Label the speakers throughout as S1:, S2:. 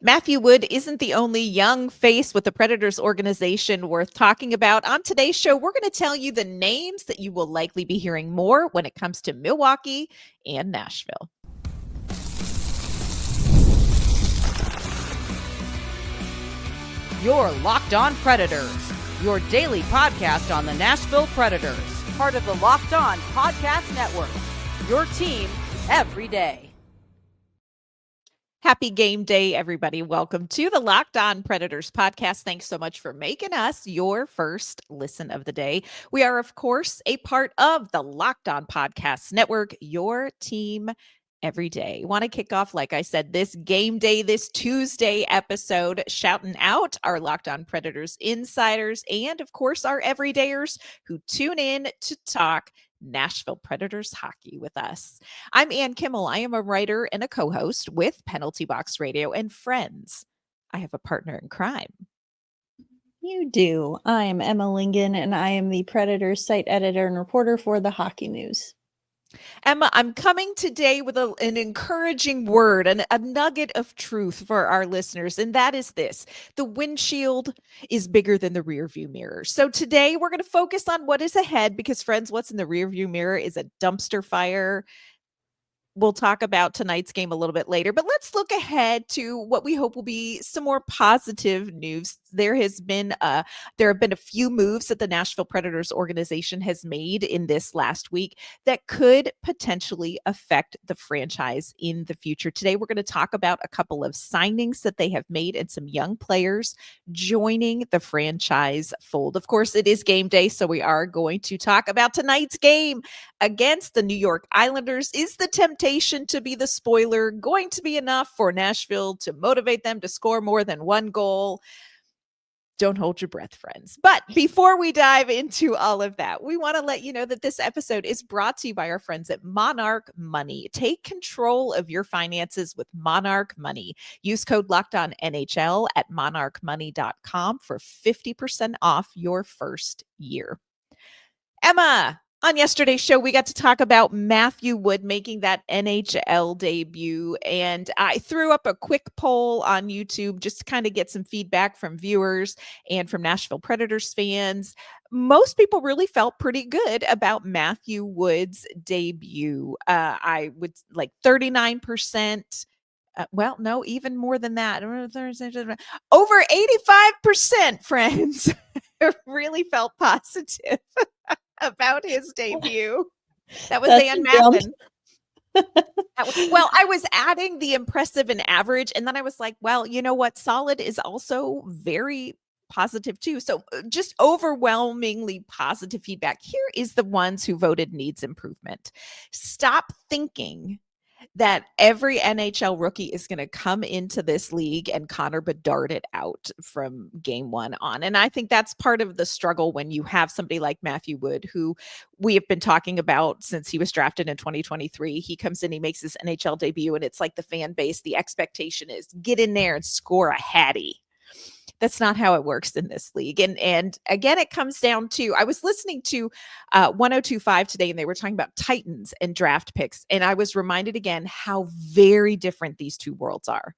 S1: Matthew Wood isn't the only young face with the Predators organization worth talking about. On today's show, we're going to tell you the names that you will likely be hearing more when it comes to Milwaukee and Nashville.
S2: You're Locked On Predators, your daily podcast on the Nashville Predators, part of the Locked On Podcast Network, your team every day.
S1: Happy game day, everybody. Welcome to the Locked On Predators podcast. Thanks so much for making us your first listen of the day. We are, of course, a part of the Locked On Podcast Network, your team every day. Want to kick off, like I said, this game day, this Tuesday episode, shouting out our Locked On Predators insiders and, of course, our everydayers who tune in to talk Nashville Predators hockey with us. I'm Ann Kimmel. I am a writer and a co-host with Penalty Box Radio and Friends. I have a partner in crime.
S3: You do. I am Emma Lingan, and I am the Predators site editor and reporter for the Hockey News.
S1: Emma, I'm coming today with an encouraging word and a nugget of truth for our listeners, and that is this. The windshield is bigger than the rearview mirror. So today we're going to focus on what is ahead because, friends, what's in the rearview mirror is a dumpster fire. We'll talk about tonight's game a little bit later, but let's look ahead to what we hope will be some more positive news. There have been a few moves that the Nashville Predators organization has made in this last week that could potentially affect the franchise in the future. Today, we're going to talk about a couple of signings that they have made and some young players joining the franchise fold. Of course, it is game day, so we are going to talk about tonight's game against the New York Islanders. Is the temptation to be the spoiler going to be enough for Nashville to motivate them to score more than one goal? Don't hold your breath, friends. But before we dive into all of that, we want to let you know that this episode is brought to you by our friends at Monarch Money. Take control of your finances with Monarch Money. Use code LOCKEDONNHL at monarchmoney.com for 50% off your first year. Emma, on yesterday's show, we got to talk about Matthew Wood making that NHL debut, and I threw up a quick poll on YouTube just to kind of get some feedback from viewers and from Nashville Predators fans. Most people really felt pretty good about Matthew Wood's debut. I would like 39%. Well, no, even more than that. Over 85%, friends, really felt positive about his debut. That was Ann Mappin. Well, I was adding the impressive and average, and then I was like, well, you know what? Solid is also very positive too. So just overwhelmingly positive feedback. Here is the ones who voted needs improvement. Stop thinking that every NHL rookie is going to come into this league and Connor Bedard it out from game one on. And I think that's part of the struggle when you have somebody like Matthew Wood, who we have been talking about since he was drafted in 2023. He comes in, he makes his NHL debut, and it's like the fan base, the expectation is get in there and score a hattie. That's not how it works in this league. And again, it comes down to, I was listening to 1025 today, and they were talking about Titans and draft picks. And I was reminded again how very different these two worlds are.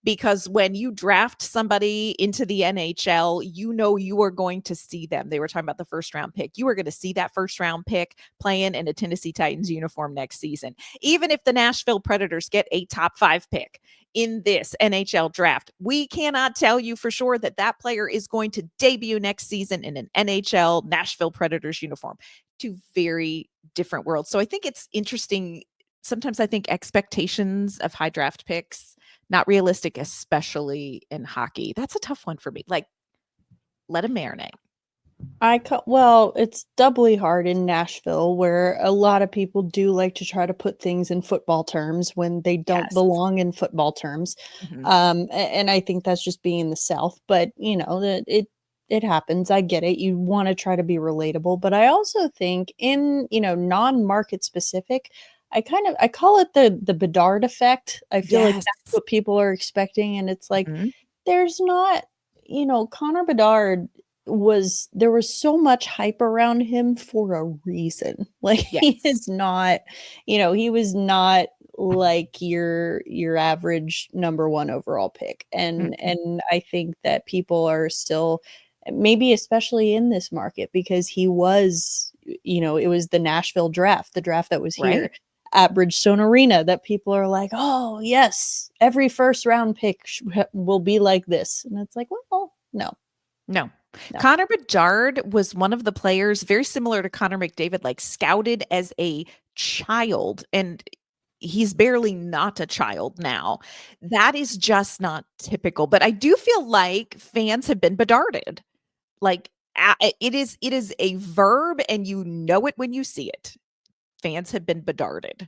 S1: Because when you draft somebody into the NHL, you know you are going to see them. They were talking about the first round pick. You are going to see that first round pick playing in a Tennessee Titans uniform next season. Even if the Nashville Predators get a top 5 pick in this NHL draft, we cannot tell you for sure that that player is going to debut next season in an NHL Nashville Predators uniform. Two very different worlds. So I think it's interesting. Sometimes I think expectations of high draft picks, not realistic, especially in hockey. That's a tough one for me. Like, let him marinate.
S3: Well, it's doubly hard in Nashville, where a lot of people do like to try to put things in football terms when they don't belong in football terms. Mm-hmm. And I think that's just being the South. But, you know, it happens. I get it. You want to try to be relatable. But I also think in, you know, non-market specific, I call it the Bedard effect. I feel like that's what people are expecting. And it's like, there's not, you know, Connor Bedard there was so much hype around him for a reason. Like he is not, you know, he was not like your average number 1 overall pick. And I think that people are still, maybe especially in this market, because he was, it was the Nashville draft, the draft that was here
S1: Right.
S3: at Bridgestone Arena, that people are like, oh yes, every first round pick will be like this. And it's like, well, no.
S1: Connor Bedard was one of the players, very similar to Connor McDavid, like scouted as a child, and he's barely not a child now. That is just not typical. But I do feel like fans have been bedarded. Like it is a verb, and you know it when you see it. Fans have been bedarded.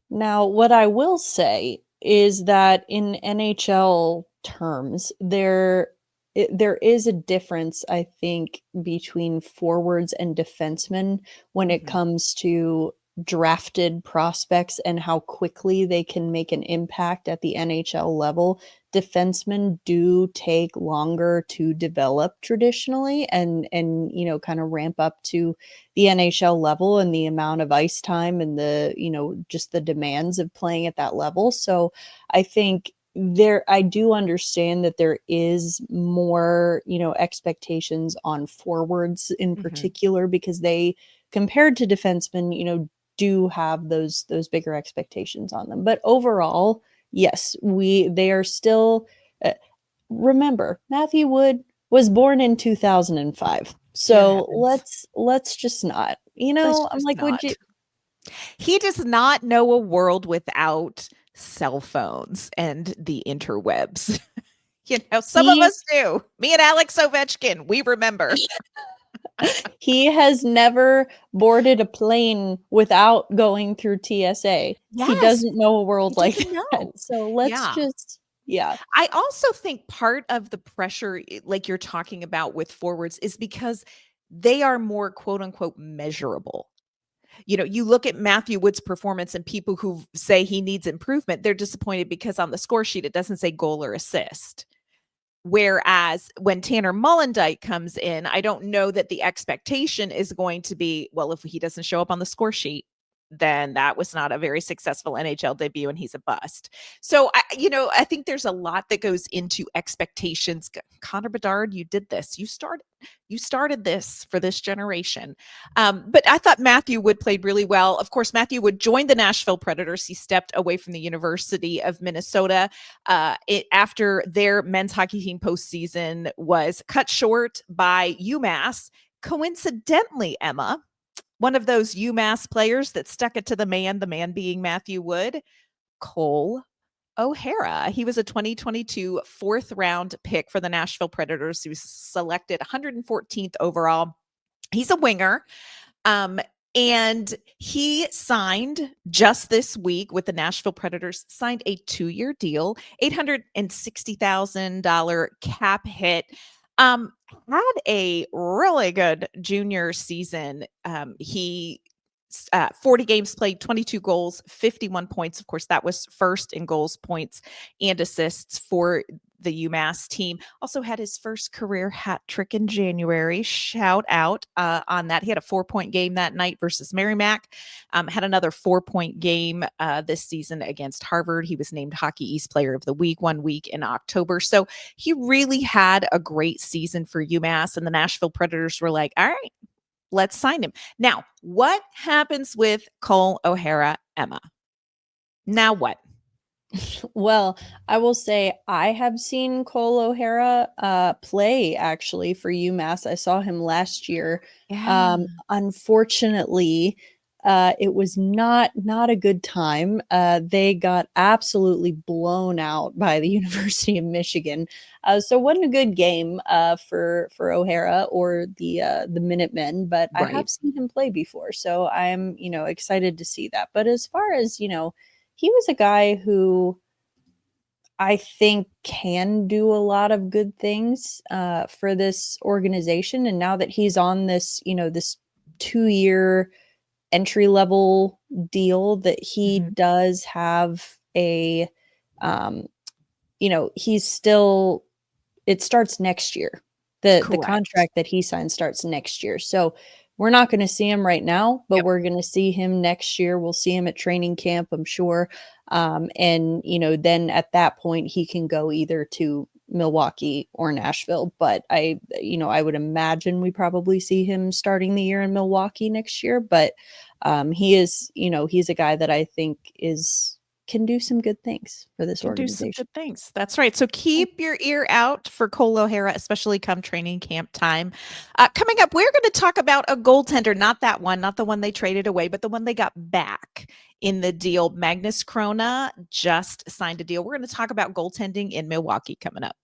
S3: Now, what I will say is that in NHL terms, there is a difference, I think, between forwards and defensemen when it comes to drafted prospects and how quickly they can make an impact at the NHL level. Defensemen do take longer to develop traditionally, and kind of ramp up to the NHL level, and the amount of ice time, and the, just the demands of playing at that level. So I think I do understand that there is more, expectations on forwards in particular, because they, compared to defensemen, do have those bigger expectations on them. But overall, yes, they are still, remember, Matthew Wood was born in 2005. So let's just not, I'm like, would you?
S1: He does not know a world without cell phones and the interwebs. Some of us do. Me and Alex Ovechkin, we remember.
S3: He has never boarded a plane without going through TSA.
S1: Yes.
S3: He doesn't know a world like that. So let's just,
S1: I also think part of the pressure, like you're talking about with forwards, is because they are more quote unquote measurable. You look at Matthew Wood's performance, and people who say he needs improvement, they're disappointed because on the score sheet, it doesn't say goal or assist. Whereas when Tanner Mollendijk comes in, I don't know that the expectation is going to be, well, if he doesn't show up on the score sheet, then that was not a very successful NHL debut and he's a bust. So, I think there's a lot that goes into expectations. Connor Bedard, you did this. You started this for this generation. But I thought Matthew Wood played really well. Of course, Matthew Wood joined the Nashville Predators. He stepped away from the University of Minnesota after their men's hockey team postseason was cut short by UMass. Coincidentally, Emma, one of those UMass players that stuck it to the man being Matthew Wood, Cole O'Hara. He was a 2022 fourth round pick for the Nashville Predators. He was selected 114th overall. He's a winger. And he signed just this week with the Nashville Predators, signed a 2-year deal, $860,000 cap hit. Had a really good junior season. He 40 games played, 22 goals, 51 points. Of course, that was first in goals, points, and assists for the UMass team. Also had his first career hat trick in January. Shout out on that. He had a 4-point game that night versus Merrimack. Had another 4-point game this season against Harvard. He was named Hockey East Player of the Week 1 week in October. So he really had a great season for UMass, and the Nashville Predators were like, all right, let's sign him. Now, what happens with Cole O'Hara, Emma? Now what?
S3: Well, I will say I have seen Cole O'Hara play actually for UMass. I saw him last year.
S1: Yeah.
S3: Unfortunately, it was not a good time. They got absolutely blown out by the University of Michigan. So it wasn't a good game for O'Hara or the Minutemen, but I have seen him play before. So I'm, excited to see that. But as far as, he was a guy who I think can do a lot of good things for this organization. And now that he's on this, this 2-year entry level deal, that he does have a, he's still, it starts next year. The contract that he signed starts next year. So we're not going to see him right now, but
S1: Yep.
S3: we're going to see him next year. We'll see him at training camp, I'm sure. And, then at that point he can go either to Milwaukee or Nashville. But I would imagine we probably see him starting the year in Milwaukee next year. But he is, he's a guy that I think can do some good things for this organization.
S1: Do some good things. That's right. So keep your ear out for Cole O'Hara, especially come training camp time. Coming up, we're going to talk about a goaltender, not that one, not the one they traded away, but the one they got back in the deal. Magnus Chrona just signed a deal. We're going to talk about goaltending in Milwaukee coming up.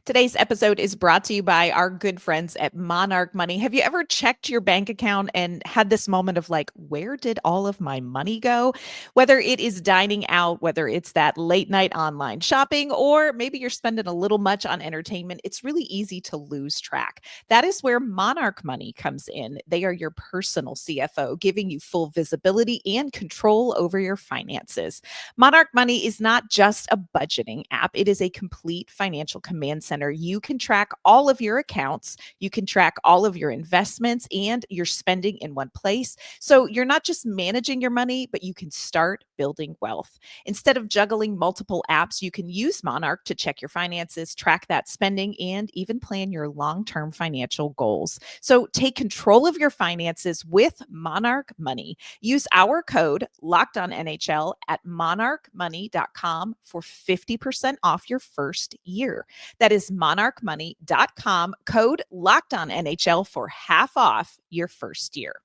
S1: Today's episode is brought to you by our good friends at Monarch Money. Have you ever checked your bank account and had this moment of like, where did all of my money go? Whether it is dining out, whether it's that late night online shopping, or maybe you're spending a little much on entertainment, it's really easy to lose track. That is where Monarch Money comes in. They are your personal CFO, giving you full visibility and control over your finances. Monarch Money is not just a budgeting app. It is a complete financial command center. You can track all of your accounts. You can track all of your investments and your spending in one place. So you're not just managing your money, but you can start building wealth. Instead of juggling multiple apps, you can use Monarch to check your finances, track that spending, and even plan your long-term financial goals. So take control of your finances with Monarch Money. Use our code LOCKEDONNHL at monarchmoney.com for 50% off your first year. That is monarchmoney.com, code LOCKEDONNHL for half off your first year.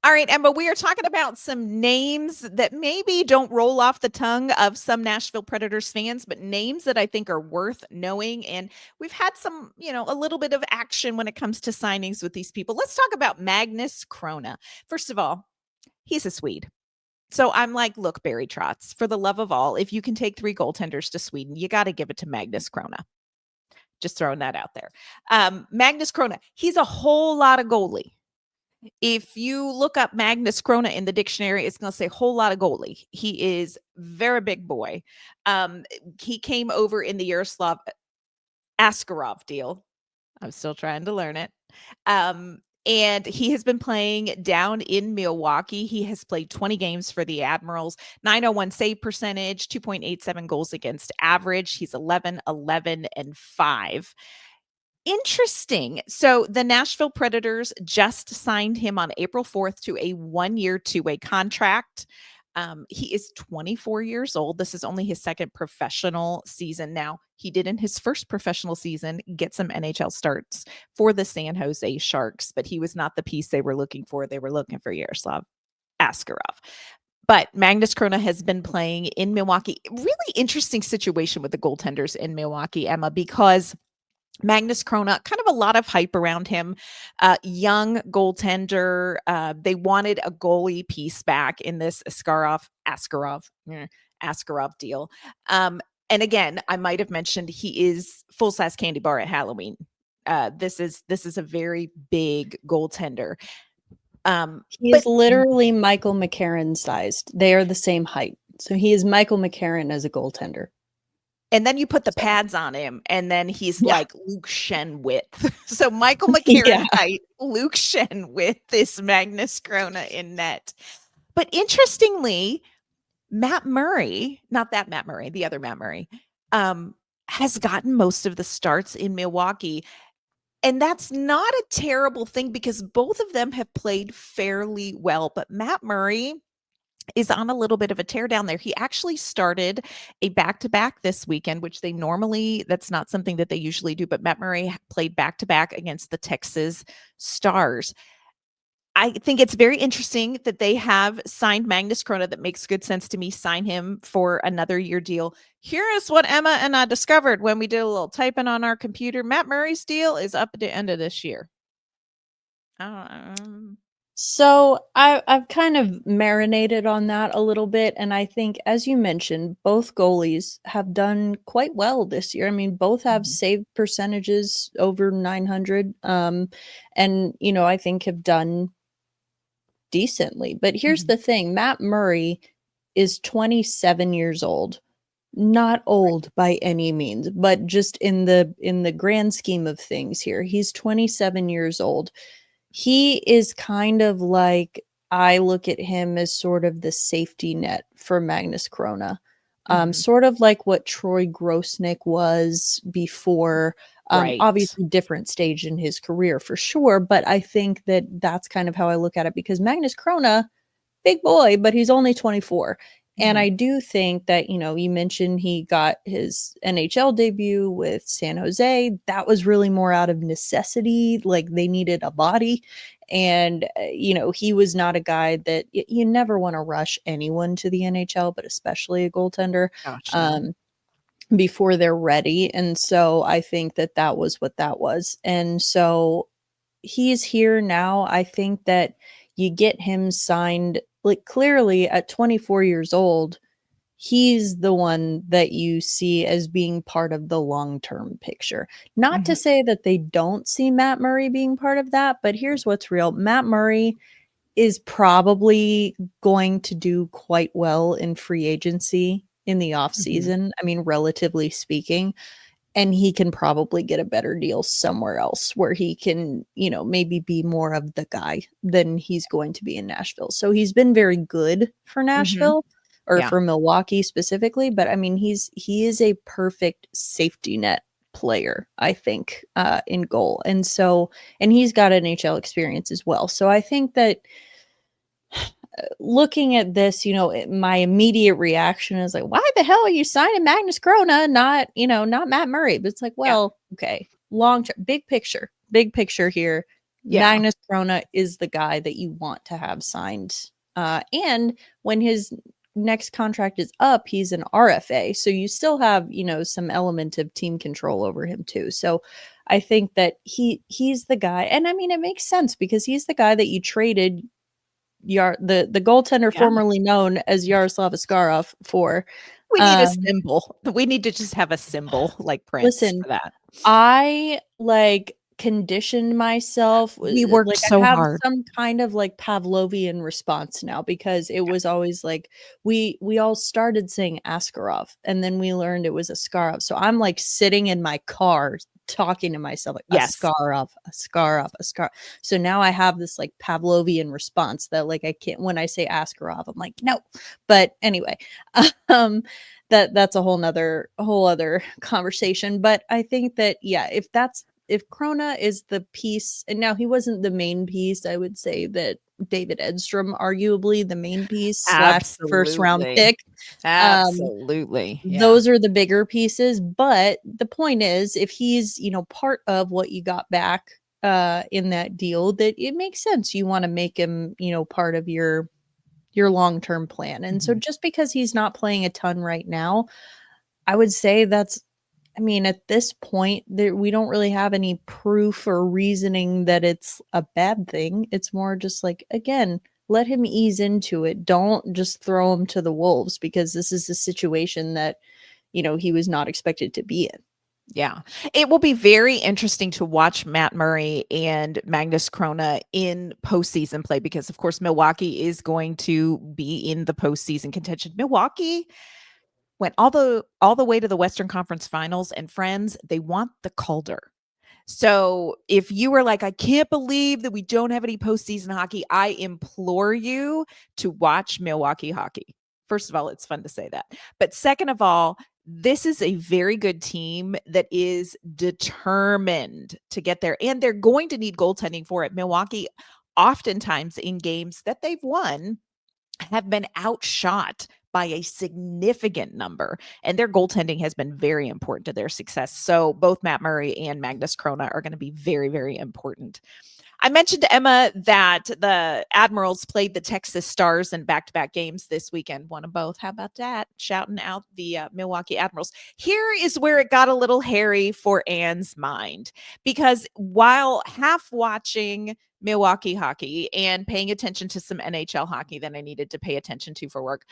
S1: All right, Emma, we are talking about some names that maybe don't roll off the tongue of some Nashville Predators fans, but names that I think are worth knowing. And we've had some, a little bit of action when it comes to signings with these people. Let's talk about Magnus Chrona. First of all, he's a Swede. So I'm like, look, Barry Trotz, for the love of all, if you can take 3 goaltenders to Sweden, you got to give it to Magnus Chrona. Just throwing that out there. Magnus Chrona, he's a whole lot of goalie. If you look up Magnus Chrona in the dictionary, it's going to say whole lot of goalie. He is very big boy. He came over in the Yaroslav Askarov deal. I'm still trying to learn it. And he has been playing down in Milwaukee. He has played 20 games for the Admirals, 901 save percentage, 2.87 goals against average. He's 11-11-5. Interesting. So the Nashville Predators just signed him on April 4th to a 1-year, 2-way contract. He is 24 years old. This is only his second professional season. Now, he did in his first professional season get some NHL starts for the San Jose Sharks, but he was not the piece they were looking for. They were looking for Yaroslav Askarov. But Magnus Chrona has been playing in Milwaukee. Really interesting situation with the goaltenders in Milwaukee, Emma, because Magnus Chrona, kind of a lot of hype around him. Young goaltender. They wanted a goalie piece back in this Askarov deal. And again, I might have mentioned he is full-size candy bar at Halloween. This is a very big goaltender.
S3: He is literally Michael McCarron sized. They are the same height. So he is Michael McCarron as a goaltender.
S1: And then you put the pads on him, and then he's like Luke Shen width. So Michael McCarron height, Luke Shen width is Magnus Chrona in net. But interestingly, Matt Murray, not that Matt Murray, the other Matt Murray, has gotten most of the starts in Milwaukee. And that's not a terrible thing because both of them have played fairly well. But Matt Murray is on a little bit of a tear down there. He actually started a back-to-back this weekend, which that's not something that they usually do, but Matt Murray played back-to-back against the Texas Stars. I think it's very interesting that they have signed Magnus Chrona. That makes good sense to me. Sign him for another year deal. Here is what Emma and I discovered when we did a little typing on our computer. Matt Murray's deal is up at the end of this year.
S3: So I've kind of marinated on that a little bit. And I think, as you mentioned, both goalies have done quite well this year. I mean, both have save percentages over 900. And, I think have done decently. But here's the thing. Matt Murray is 27 years old. Not old by any means, but just in the grand scheme of things here, he's 27 years old. He is kind of like, I look at him as sort of the safety net for Magnus Chrona. Sort of like what Troy Grosnick was before.
S1: Right.
S3: Obviously different stage in his career for sure, but I think that that's kind of how I look at it, because Magnus Chrona, big boy, but he's only 24. And I do think that, you mentioned he got his NHL debut with San Jose. That was really more out of necessity. Like, they needed a body. And, he was not a guy that you never want to rush anyone to the NHL, but especially a goaltender,
S1: Gosh, no.
S3: before they're ready. And so I think that that was what that was. And so he's here now. I think that you get him signed, like, clearly at 24 years old, he's the one that you see as being part of the long-term picture. Not to say that they don't see Matt Murray being part of that, but here's what's real. Matt Murray is probably going to do quite well in free agency in the off season. I mean, relatively speaking, and he can probably get a better deal somewhere else where he can, maybe be more of the guy than he's going to be in Nashville. So he's been very good for Nashville, or
S1: Yeah.
S3: for Milwaukee specifically, but I mean, he is a perfect safety net player, I think, in goal. And so, and he's got NHL experience as well. So I think that looking at this, my immediate reaction is like, why the hell are you signing Magnus Chrona, not Matt Murray? But it's like,
S1: Yeah.
S3: well, okay, long term, big picture here.
S1: Yeah.
S3: Magnus Chrona is the guy that you want to have signed. And when his next contract is up, he's an RFA. So you still have, some element of team control over him too. So I think that he's the guy. And I mean, it makes sense because he's the guy that you traded the goaltender
S1: Yeah.
S3: formerly known as Yaroslav Askarov for.
S1: We need a symbol. We need to just have a symbol like Prince
S3: Listen,
S1: for that.
S3: I conditioned myself.
S1: We worked
S3: Like,
S1: so
S3: I have
S1: hard.
S3: some kind of like Pavlovian response now, because it was always like we all started saying Askarov, and then we learned it was Askarov. So I'm like sitting in my car talking to myself like
S1: Yes.
S3: Askarov. So now I have this like Pavlovian response that, like, I can't, when I say Askarov, I'm like, no. But anyway, um that's a whole other conversation. But I think that, yeah, if Chrona is the piece, and now he wasn't the main piece, I would say that David Edstrom, arguably the main piece / first round
S1: Absolutely.
S3: pick.
S1: Absolutely. Yeah.
S3: Those are the bigger pieces. But the point is, if he's, part of what you got back in that deal, that it makes sense. You want to make him, part of your long-term plan. And so just because he's not playing a ton right now, I would say that's, I mean, at this point, we don't really have any proof or reasoning that it's a bad thing. It's more just like, again, let him ease into it. Don't just throw him to the wolves, because this is a situation that, he was not expected to be in.
S1: Yeah. It will be very interesting to watch Matt Murray and Magnus Chrona in postseason play, because, of course, Milwaukee is going to be in the postseason contention. Milwaukee went all the way to the Western Conference Finals, and friends, they want the Calder. So if you were like, I can't believe that we don't have any postseason hockey, I implore you to watch Milwaukee hockey. First of all, it's fun to say that. But second of all, this is a very good team that is determined to get there, and they're going to need goaltending for it. Milwaukee, oftentimes in games that they've won, have been outshot by a significant number, and their goaltending has been very important to their success. So both Matt Murray and Magnus Chrona are going to be very, very important. I mentioned to Emma that the Admirals played the Texas Stars in back-to-back games this weekend. Won them both. How about that? Shouting out the Milwaukee Admirals. Here is where it got a little hairy for Anne's mind, because while half watching Milwaukee hockey and paying attention to some NHL hockey that I needed to pay attention to for work,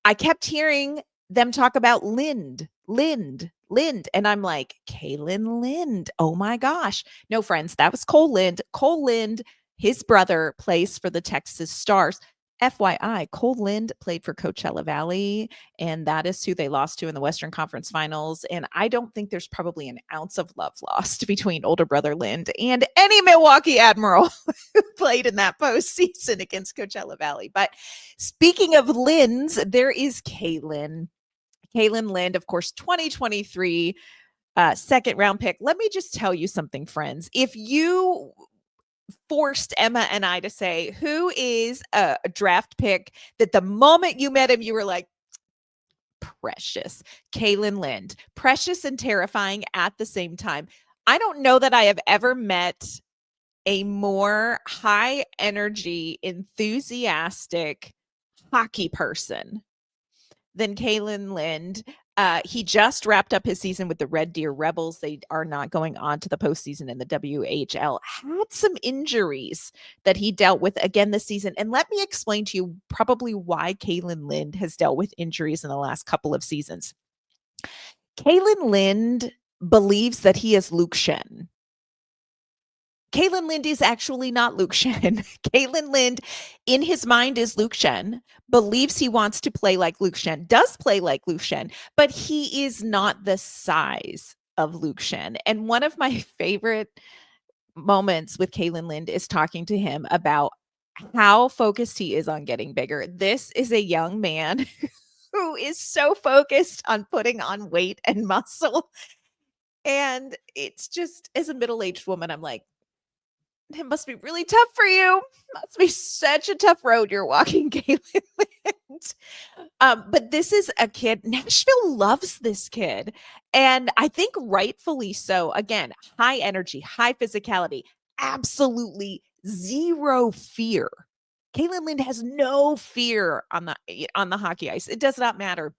S1: I kept hearing them talk about Lind. And I'm like, Kaylin Lind. Oh my gosh. No, friends, that was Cole Lind. Cole Lind, his brother, plays for the Texas Stars. FYI, Cole Lind played for Coachella Valley, and that is who they lost to in the Western Conference Finals. And I don't think there's probably an ounce of love lost between older brother Lind and any Milwaukee Admiral who played in that postseason against Coachella Valley. But speaking of Linds, there is Kaylin Lind, of course, 2023 second round pick. Let me just tell you something, friends. If you forced Emma and I to say, who is a draft pick that the moment you met him, you were like, precious, Kaylin Lind, precious and terrifying at the same time. I don't know that I have ever met a more high energy, enthusiastic hockey person than Kaylin Lind. He just wrapped up his season with the Red Deer Rebels. They are not going on to the postseason in the WHL. Had some injuries that he dealt with again this season. And let me explain to you probably why Kaylin Lind has dealt with injuries in the last couple of seasons. Kaylin Lind believes that he is Luke Shen. Kaylin Lind is actually not Luke Shen. Kaylin Lind, in his mind, is Luke Shen, believes he wants to play like Luke Shen, does play like Luke Shen, but he is not the size of Luke Shen. And one of my favorite moments with Kaylin Lind is talking to him about how focused he is on getting bigger. This is a young man who is so focused on putting on weight and muscle. And it's just, as a middle-aged woman, I'm like, it must be really tough for you. Must be such a tough road you're walking, Kaylin Lind. But this is a kid. Nashville loves this kid. And I think rightfully so. Again, high energy, high physicality, absolutely zero fear. Kaylin Lind has no fear on the hockey ice. It does not matter.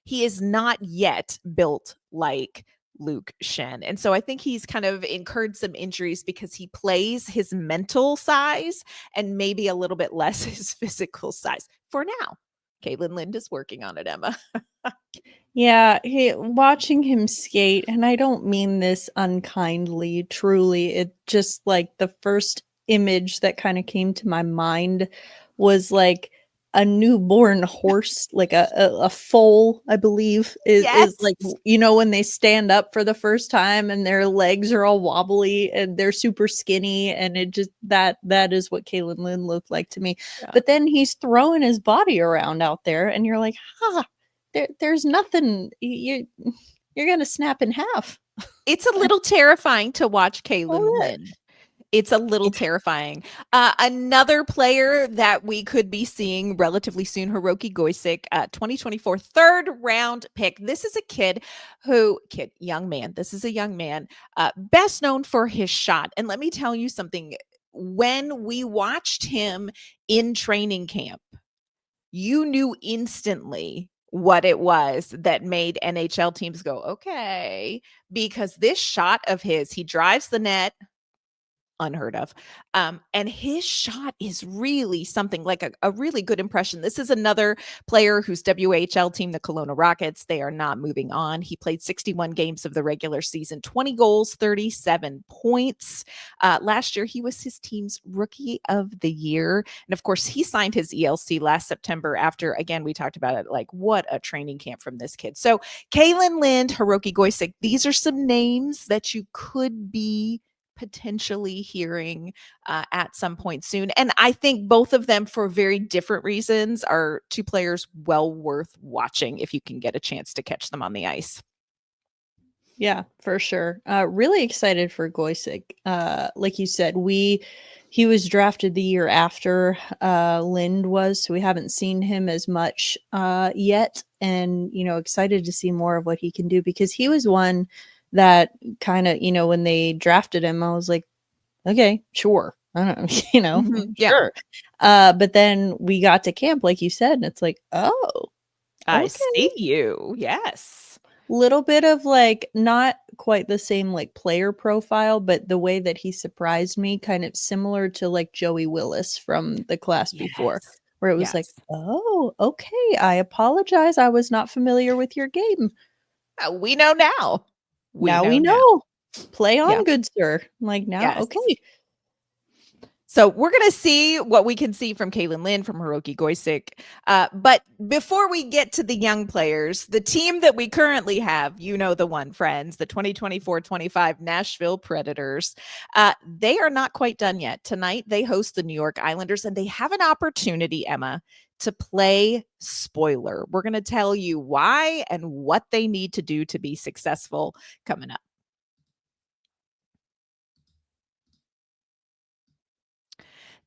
S1: He is not yet built like Luke Shen. And so I think he's kind of incurred some injuries because he plays his mental size and maybe a little bit less his physical size for now. Kaylin Lind is working on it, Emma.
S3: Yeah, watching him skate, and I don't mean this unkindly, truly, it just like the first image that kind of came to my mind was like a newborn horse, like a foal, I believe, is like, when they stand up for the first time and their legs are all wobbly and they're super skinny, and it just that is what Kaylin Lind looked like to me. Yeah. But then he's throwing his body around out there, and you're like, there's nothing. You're gonna snap in half.
S1: It's a little terrifying to watch Kaylin Lind. It's a little terrifying. Another player that we could be seeing relatively soon, Hiroki Goisik, 2024 third round pick. This is a young man. This is a young man, best known for his shot. And let me tell you something. When we watched him in training camp, you knew instantly what it was that made NHL teams go, okay, because this shot of his, he drives the net, unheard of. And his shot is really something like a really good impression. This is another player whose WHL team, the Kelowna Rockets, they are not moving on. He played 61 games of the regular season, 20 goals, 37 points. Last year, he was his team's rookie of the year. And of course, he signed his ELC last September after, again, we talked about it, like what a training camp from this kid. So Kaylin Lind, Hiroki Goisik, these are some names that you could be potentially hearing at some point soon. And I think both of them, for very different reasons, are two players well worth watching if you can get a chance to catch them on the ice.
S3: Yeah, for sure. Really excited for Goisik. Like you said, he was drafted the year after Lind was, so we haven't seen him as much yet. And, excited to see more of what he can do, because he was one that kind of, when they drafted him, I was like, okay, sure. I don't know, sure. But then we got to camp, like you said, and it's like, oh,
S1: I see you. Yes.
S3: Little bit of like, not quite the same like player profile, but the way that he surprised me, kind of similar to like Joey Willis from the class before, where it was like, oh, okay, I apologize. I was not familiar with your game.
S1: We know now.
S3: We know. Play on, good sir. I'm like, now, okay.
S1: So we're going to see what we can see from Kaylin Lynn, from Hiroki Goisik. But before we get to the young players, the team that we currently have, you know the one, friends, the 2024-25 Nashville Predators, they are not quite done yet. Tonight, they host the New York Islanders, and they have an opportunity, Emma, to play spoiler. We're going to tell you why and what they need to do to be successful coming up.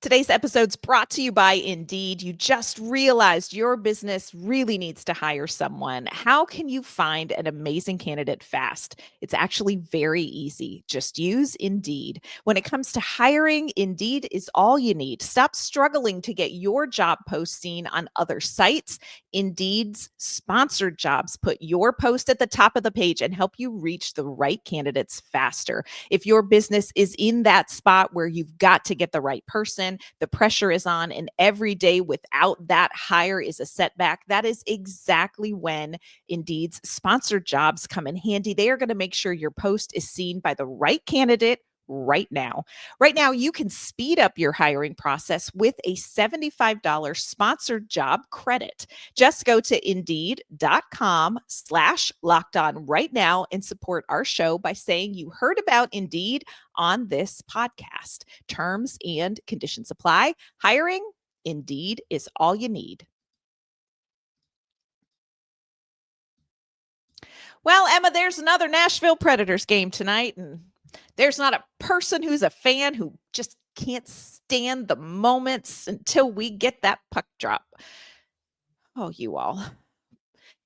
S1: Today's episode's brought to you by Indeed. You just realized your business really needs to hire someone. How can you find an amazing candidate fast? It's actually very easy. Just use Indeed. When it comes to hiring, Indeed is all you need. Stop struggling to get your job post seen on other sites. Indeed's sponsored jobs put your post at the top of the page and help you reach the right candidates faster. If your business is in that spot where you've got to get the right person, the pressure is on, and every day without that hire is a setback, that is exactly when Indeed's sponsored jobs come in handy. They are going to make sure your post is seen by the right candidate right now. Right now, you can speed up your hiring process with a $75 sponsored job credit. Just go to Indeed.com/lockedon right now and support our show by saying you heard about Indeed on this podcast. Terms and conditions apply. Hiring, Indeed, is all you need. Well, Emma, there's another Nashville Predators game tonight, and there's not a person who's a fan who just can't stand the moments until we get that puck drop. Oh, you all.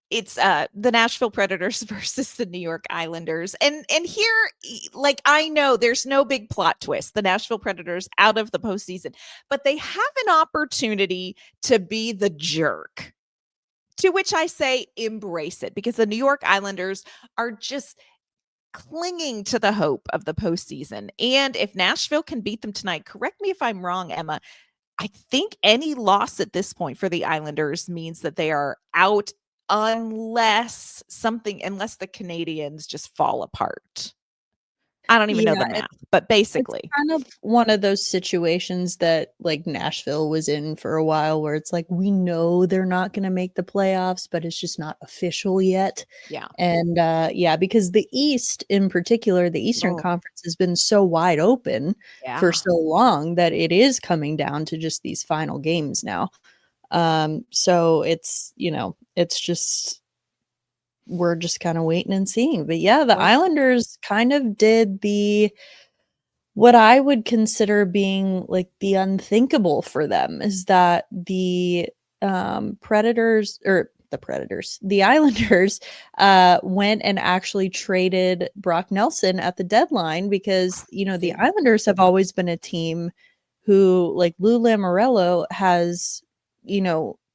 S1: It's the Nashville Predators versus the New York Islanders. And here, like, I know there's no big plot twist. The Nashville Predators out of the postseason, but they have an opportunity to be the jerk. To which I say embrace it, because the New York Islanders are just clinging to the hope of the postseason. And if Nashville can beat them tonight, correct me if I'm wrong, Emma, I think any loss at this point for the Islanders means that they are out unless the Canadians just fall apart. I don't even know the math, but basically.
S3: It's kind of one of those situations that like Nashville was in for a while where it's like, we know they're not going to make the playoffs, but it's just not official yet.
S1: Yeah.
S3: And because the East in particular, the Eastern Conference has been so wide open for so long that it is coming down to just these final games now. So it's, it's just, we're just kind of waiting and seeing. But yeah, the Islanders kind of did what I would consider being like the unthinkable for them, is that the Islanders went and actually traded Brock Nelson at the deadline, because, the Islanders have always been a team who, like, Lou Lamoriello has,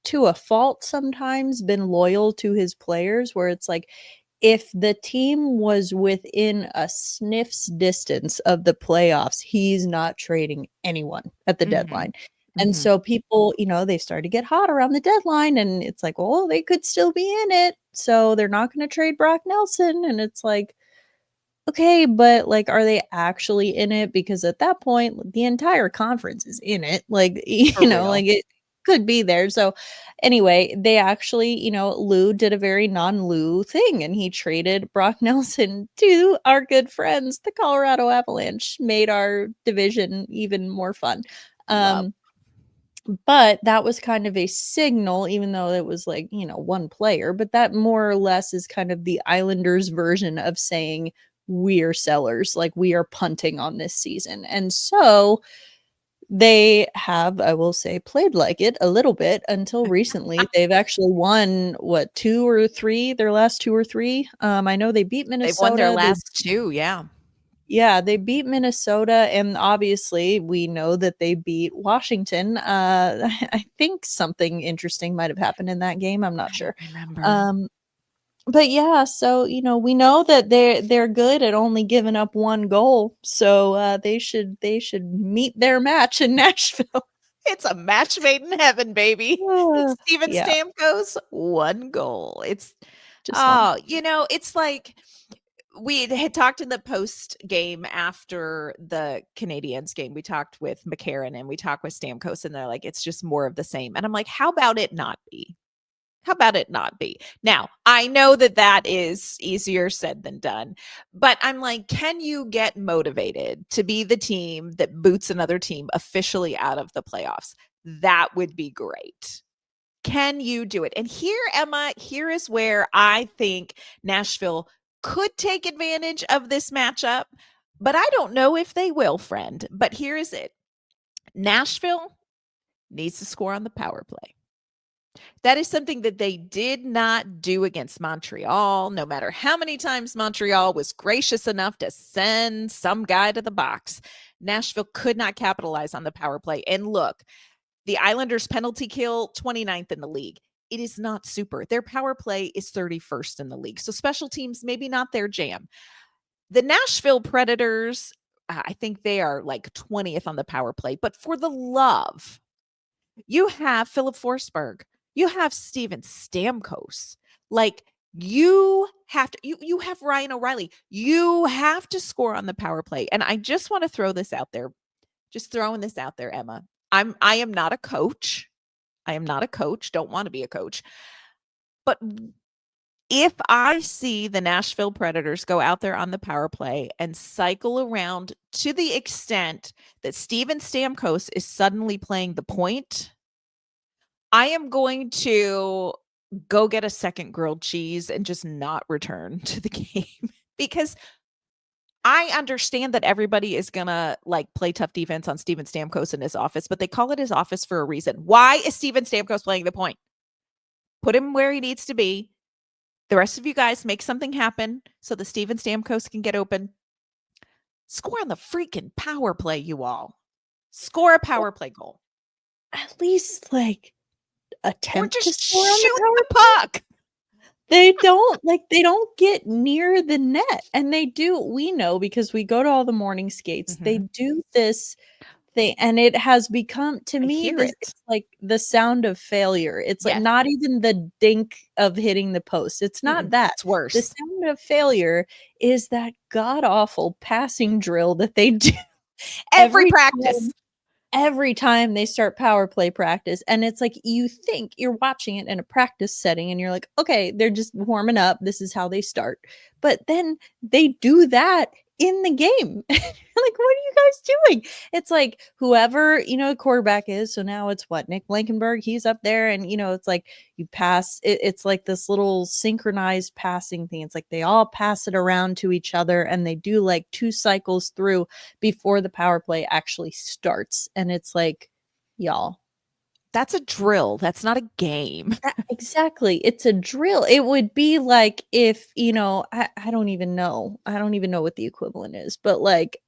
S3: to a fault sometimes been loyal to his players, where it's like, if the team was within a sniff's distance of the playoffs, he's not trading anyone at the deadline. And so people, they started to get hot around the deadline, and it's like, well, they could still be in it, so they're not going to trade Brock Nelson. And it's like, okay, but like, are they actually in it? Because at that point, the entire conference is in it. Like, like it could be there. So anyway, they actually, Lou did a very non-Lou thing, and he traded Brock Nelson to our good friends, the Colorado Avalanche. Made our division even more fun. But that was kind of a signal, even though it was like, one player, but that more or less is kind of the Islanders version of saying, we're sellers, like, we are punting on this season. And so they have, I will say, played like it a little bit until recently. They've actually won their last two or three. I know they beat Minnesota.
S1: They've won their last two. Yeah.
S3: Yeah, they beat Minnesota, and obviously we know that they beat Washington. I think something interesting might have happened in that game. I'm not sure.
S1: Remember.
S3: But yeah, so we know that they're good at only giving up one goal. So they should meet their match in Nashville.
S1: It's a match made in heaven, baby. It's Steven Stamkos, one goal. It's just it's like, we had talked in the post game after the Canadiens game. We talked with McCarron and we talked with Stamkos, and they're like, it's just more of the same. And I'm like, how about it not be? How about it not be? Now, I know that is easier said than done, but I'm like, can you get motivated to be the team that boots another team officially out of the playoffs? That would be great. Can you do it? And here, Emma, here is where I think Nashville could take advantage of this matchup, but I don't know if they will, friend. But here is it. Nashville needs to score on the power play. That is something that they did not do against Montreal, no matter how many times Montreal was gracious enough to send some guy to the box. Nashville could not capitalize on the power play. And look, the Islanders' penalty kill, 29th in the league. It is not super. Their power play is 31st in the league. So special teams, maybe not their jam. The Nashville Predators, I think they are like 20th on the power play. But for the love, you have Philip Forsberg. You have Steven Stamkos. Like, you have to, you have Ryan O'Reilly. You have to score on the power play. And I just want to throw this out there. Just throwing this out there, Emma. I am not a coach. I am not a coach. Don't want to be a coach. But if I see the Nashville Predators go out there on the power play and cycle around to the extent that Steven Stamkos is suddenly playing the point, I am going to go get a second grilled cheese and just not return to the game, because I understand that everybody is going to like play tough defense on Steven Stamkos in his office, but they call it his office for a reason. Why is Steven Stamkos playing the point? Put him where he needs to be. The rest of you guys make something happen so that Steven Stamkos can get open. Score on the freaking power play, you all. Score a power play goal.
S3: At least like attempt
S1: or just
S3: to score on
S1: shoot the puck.
S3: They don't get near the net. And they do, we know because we go to all the morning skates, they do this thing, and it has become, to me, it's like the sound of failure. It's like not even the dink of hitting the post. It's not that.
S1: It's worse.
S3: The sound of failure is that god-awful passing drill that they do
S1: every practice.
S3: Every time they start power play practice. And it's like, you think you're watching it in a practice setting and you're like, okay, they're just warming up. This is how they start. But then they do that in the game. Like, what are you guys doing? It's like whoever, quarterback is. So now it's what? Nick Blankenberg, he's up there, and, it's like you pass. It's like this little synchronized passing thing. It's like they all pass it around to each other, and they do like 2 cycles through before the power play actually starts. And it's like, y'all,
S1: that's a drill. That's not a game.
S3: Exactly. It's a drill. It would be like if, I don't even know. I don't even know what the equivalent is, but like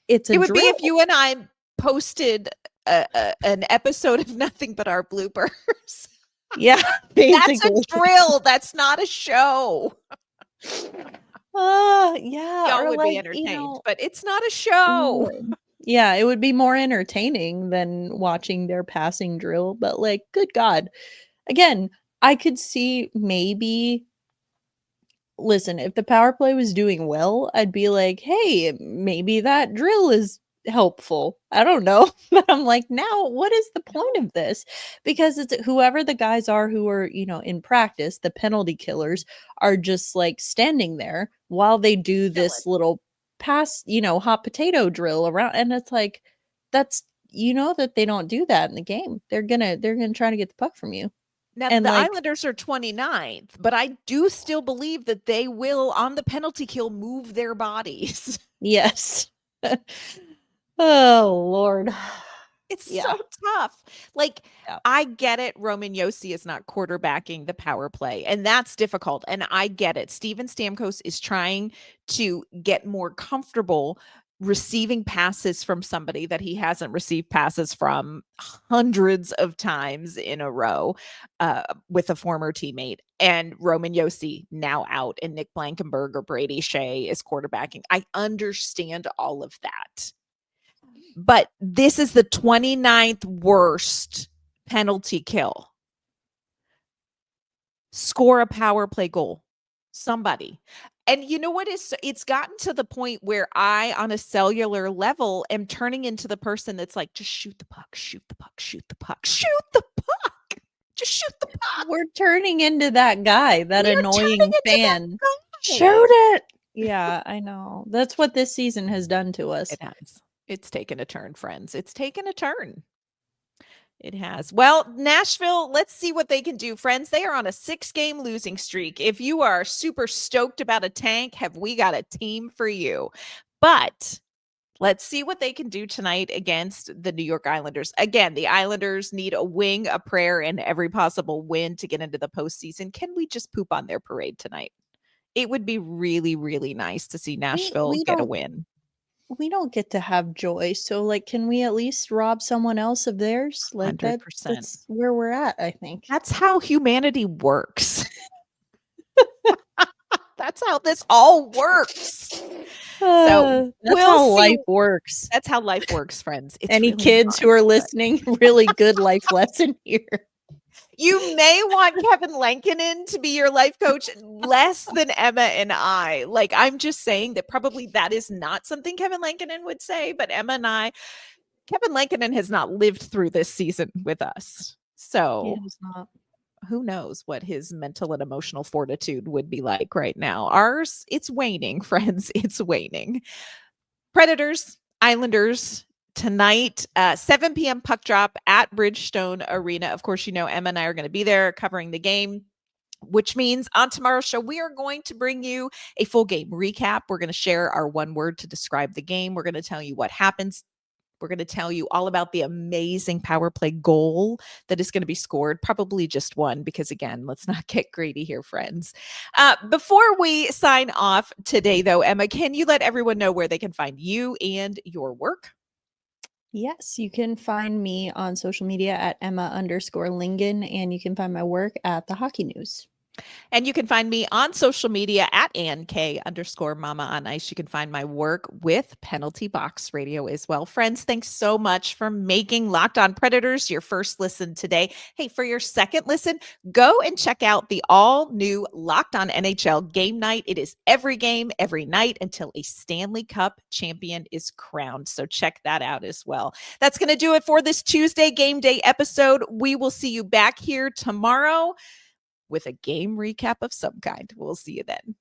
S3: it's a drill.
S1: It would be if you and I posted an episode of Nothing But Our Bloopers.
S3: Yeah, basically.
S1: That's a drill. That's not a show.
S3: Yeah.
S1: Y'all would be entertained, but it's not a show.
S3: Yeah, it would be more entertaining than watching their passing drill, but like, good God. Again, I could see maybe, listen, if the power play was doing well, I'd be like, hey, maybe that drill is helpful. I don't know. But I'm like, now what is the point of this? Because it's whoever the guys are who are, in practice, the penalty killers are just like standing there while they do this little pass, hot potato drill around. And it's like, that's, that they don't do that in the game. They're gonna try to get the puck from you.
S1: Now, and the Islanders are 29th, but I do still believe that they will, on the penalty kill, move their bodies.
S3: Yes. Oh, Lord.
S1: It's so tough. Like, I get it. Roman Josi is not quarterbacking the power play, and that's difficult. And I get it. Steven Stamkos is trying to get more comfortable receiving passes from somebody that he hasn't received passes from hundreds of times in a row with a former teammate. And Roman Josi now out, and Nick Blankenberg or Brady Shea is quarterbacking. I understand all of that. But this is the 29th worst penalty kill. Score a power play goal. Somebody. And you know what is it's gotten to the point where I, on a cellular level, am turning into the person that's like, just shoot the puck, shoot the puck, shoot the puck, shoot the puck. Just shoot the puck.
S3: We're turning into that guy, that
S1: We're
S3: annoying fan.
S1: that guy.
S3: Shoot it. Yeah, I know. That's what this season has done to us.
S1: It has. It's taken a turn, friends. It's taken a turn. It has. Well, Nashville, let's see what they can do. Friends, they are on a 6-game losing streak. If you are super stoked about a tank, have we got a team for you? But let's see what they can do tonight against the New York Islanders. Again, the Islanders need a wing, a prayer, and every possible win to get into the postseason. Can we just poop on their parade tonight? It would be really, really nice to see Nashville get a win.
S3: We don't get to have joy. So, like, can we at least rob someone else of theirs? Like,
S1: 100%.
S3: that's where we're at, I think.
S1: That's how humanity works. That's how this all works. So
S3: that's how life works.
S1: That's how life works, friends. It's
S3: Any
S1: really
S3: kids who are listening, really good life lesson here.
S1: You may want Kevin Lankinen to be your life coach less than Emma and I. Like, I'm just saying that probably that is not something Kevin Lankinen would say, but Emma and I, Kevin Lankinen has not lived through this season with us. So who knows what his mental and emotional fortitude would be like right now. Ours, it's waning, friends. It's waning. Predators, Islanders, tonight, 7 p.m. puck drop at Bridgestone Arena. Of course, you know, Emma and I are going to be there covering the game, which means on tomorrow's show, we are going to bring you a full game recap. We're going to share our one word to describe the game. We're going to tell you what happens. We're going to tell you all about the amazing power play goal that is going to be scored. Probably just one, because again, let's not get greedy here, friends. Before we sign off today, though, Emma, can you let everyone know where they can find you and your work?
S3: Yes, you can find me on social media at Emma_Lingan, and you can find my work at the Hockey News.
S1: And you can find me on social media at AnnK_Mama on Ice. You can find my work with Penalty Box Radio as well. Friends, thanks so much for making Locked On Predators your first listen today. Hey, for your second listen, go and check out the all new Locked On NHL Game Night. It is every game, every night until a Stanley Cup champion is crowned. So check that out as well. That's going to do it for this Tuesday Game Day episode. We will see you back here tomorrow with a game recap of some kind. We'll see you then.